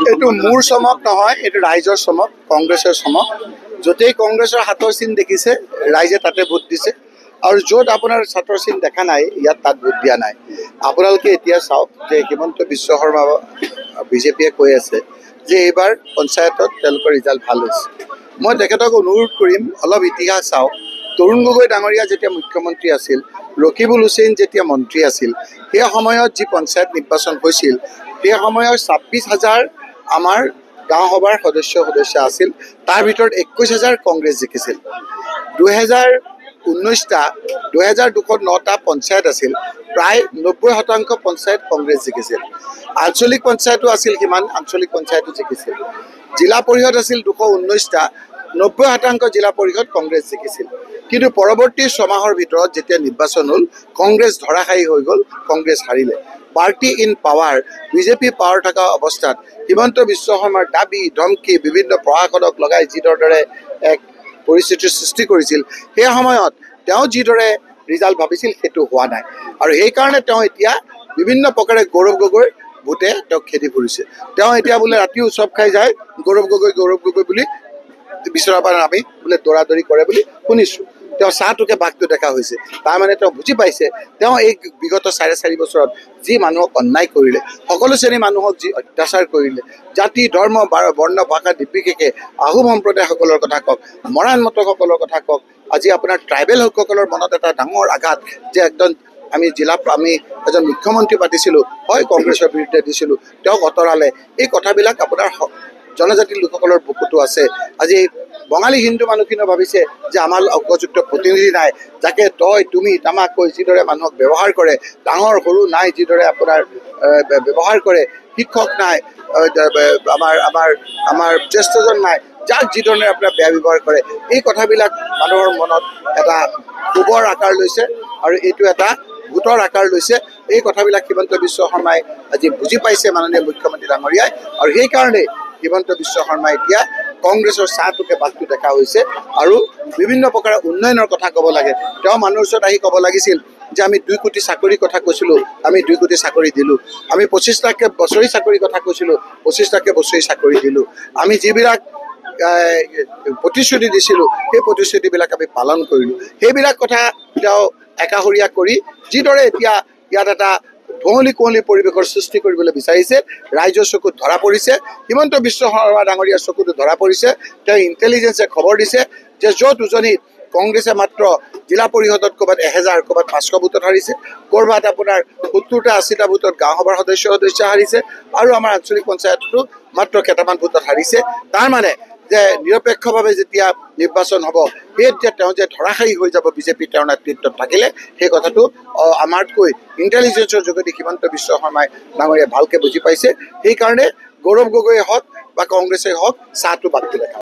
এইটো মোৰ চমক নহয়, এইটো ৰাইজৰ চমক, কংগ্ৰেছৰ চমক। য'তেই কংগ্ৰেছৰ হাতৰ চিন দেখিছে ৰাইজে তাতে ভোট দিছে, আৰু য'ত আপোনাৰ হাতৰ চিন দেখা নাই ইয়াত তাত ভোট দিয়া নাই। আপোনালোকে এতিয়া চাওক যে হিমন্ত বিশ্ব শৰ্মা বিজেপিয়ে কৈ আছে যে এইবাৰ পঞ্চায়তত তেওঁলোকৰ ৰিজাল্ট ভাল হৈছে। মই তেখেতক অনুৰোধ কৰিম অলপ ইতিহাস চাওক। তৰুণ গগৈ ডাঙৰীয়া যেতিয়া মুখ্যমন্ত্ৰী আছিল, ৰকিবুল হুছেইন যেতিয়া মন্ত্ৰী আছিল, সেই সময়ত যি পঞ্চায়ত নিৰ্বাচন হৈছিল সেই সময়ত ২৬,০০০ আমাৰ গাঁও সভাৰ সদস্য আছিল, তাৰ ভিতৰত ২১,০০০ কংগ্ৰেছ জিকিছিল। ২০১৯টা পঞ্চায়ত আছিল, প্ৰায় ৯০% পঞ্চায়ত কংগ্ৰেছ জিকিছিল। আঞ্চলিক পঞ্চায়তো আছিল, সিমান আঞ্চলিক পঞ্চায়তো জিকিছিল। জিলা পৰিষদ আছিল ২১৯টা, ৯০% জিলা পৰিষদ কংগ্ৰেছ জিকিছিল। কিন্তু পৰৱৰ্তী ছমাহৰ ভিতৰত যেতিয়া নিৰ্বাচন হ'ল, কংগ্ৰেছ ধৰাশায়ী হৈ গ'ল, কংগ্ৰেছ হাৰিলে। Party in power, BJP power থকা অৱস্থাত হিমন্ত বিশ্ব শৰ্মাৰ দাবী ধমকি বিভিন্ন প্ৰশাসনক লগাই যিদৰে এক পৰিস্থিতিৰ সৃষ্টি কৰিছিল, সেই সময়ত তেওঁ যিদৰে ৰিজাল্ট ভাবিছিল সেইটো হোৱা নাই, আৰু সেইকাৰণে তেওঁ এতিয়া বিভিন্ন প্ৰকাৰে গৌৰৱ গগৈৰ ভোটে তেওঁক খেদি ফুৰিছে। তেওঁ এতিয়া বোলে ৰাতি উৎসৱ খাই যায়, গৌৰৱ গগৈ বুলি বিচৰাৰ পৰা নামি বোলে দৌৰাদৌৰি কৰে বুলি শুনিছোঁ। তেওঁ চাহটোকে বাঘটো দেখা হৈছে। তাৰমানে তেওঁ বুজি পাইছে তেওঁ এই বিগত ৪.৫ বছৰত যি মানুহক অন্যায় কৰিলে, সকলো শ্ৰেণীৰ মানুহক যি অত্যাচাৰ কৰিলে, জাতি ধৰ্ম বৰ্ণ ভাষা নিৰ্বিশেষে আহোম সম্প্ৰদায়সকলৰ কথা কওক, মৰাণ মটকসকলৰ কথা কওক, আজি আপোনাৰ ট্ৰাইবেল লোকসকলৰ মনত এটা ডাঙৰ আঘাত যে একদম আমি এজন মুখ্যমন্ত্ৰী পাতিছিলোঁ, হয় কংগ্ৰেছৰ বিৰুদ্ধে দিছিলোঁ, তেওঁক আঁতৰালে। এই কথাবিলাক আপোনাৰ জনজাতি লোকসকলৰ বুকুতো আছে। আজি বঙালী হিন্দু মানুহখিনিও ভাবিছে যে আমাৰ উপযুক্ত প্ৰতিনিধি নাই, যাকে তই তুমি তামাক কৈ যিদৰে মানুহক ব্যৱহাৰ কৰে, ডাঙৰ সৰু নাই যিদৰে আপোনাৰ ব্যৱহাৰ কৰে, শিক্ষক নাই, আমাৰ জ্যেষ্ঠজন নাই, যাক যিধৰণে আপোনাৰ বেয়া ব্যৱহাৰ কৰে, এই কথাবিলাক মানুহৰ মনত এটা ক্ষোভৰ আকাৰ লৈছে, আৰু এইটো এটা ভোটৰ আকাৰ লৈছে। এই কথাবিলাক হিমন্ত বিশ্ব শৰ্মাই আজি বুজি পাইছে, মাননীয় মুখ্যমন্ত্ৰী ডাঙৰীয়াই, আৰু সেইকাৰণে হিমন্ত বিশ্ব শৰ্মাই এতিয়া কংগ্ৰেছৰ চাহটোকে বাঘটো দেখা হৈছে, আৰু বিভিন্ন প্ৰকাৰৰ উন্নয়নৰ কথা ক'ব লাগে। তেওঁ মানুহৰ ওচৰত আহি ক'ব লাগিছিল যে আমি ২ কোটি চাকৰিৰ কথা কৈছিলোঁ, আমি ২ কোটি চাকৰি দিলোঁ। আমি ২৫ লাখকে বছৰি চাকৰিৰ কথা কৈছিলোঁ, ২৫ লাখকে বছৰি চাকৰি দিলোঁ। আমি যিবিলাক প্ৰতিশ্ৰুতি দিছিলোঁ সেই প্ৰতিশ্ৰুতিবিলাক আমি পালন কৰিলোঁ। সেইবিলাক কথা তেওঁ একাষৰীয়া কৰি যিদৰে এতিয়া ইয়াত এটা ধুঁৱলি কুঁৱলী পৰিৱেশৰ সৃষ্টি কৰিবলৈ বিচাৰিছে, ৰাইজৰ চকুত ধৰা পৰিছে, হিমন্ত বিশ্ব শৰ্মা ডাঙৰীয়াৰ চকুতো ধৰা পৰিছে। তেওঁ ইণ্টেলিজেন্সে খবৰ দিছে যে য'ত উজনিত কংগ্ৰেছে মাত্ৰ জিলা পৰিষদত ক'ৰবাত ১,০০০, ক'ৰবাত ৫০০ ভোটত হাৰিছে, ক'ৰবাত আপোনাৰ ৭০টা ৮০টা ভোটত গাঁও সভাৰ সদস্য হাৰিছে, আৰু আমাৰ আঞ্চলিক পঞ্চায়ততো মাত্ৰ কেইটামান ভোটত হাৰিছে। তাৰমানে যে নিৰপেক্ষভাৱে যেতিয়া নিৰ্বাচন হ'ব, তেতিয়া তেওঁ যে ধৰাশায়ী হৈ যাব বিজেপি তেওঁৰ নেতৃত্বত থাকিলে, সেই কথাটো আমাতকৈ ইণ্টেলিজেন্সৰ যোগেদি হিমন্ত বিশ্ব শৰ্মাই ডাঙৰীয়াই ভালকৈ বুজি পাইছে। সেইকাৰণে গৌৰৱ গগৈয়ে হওক বা কংগ্ৰেছেই হওক চাহটো বাঘটো দেখা।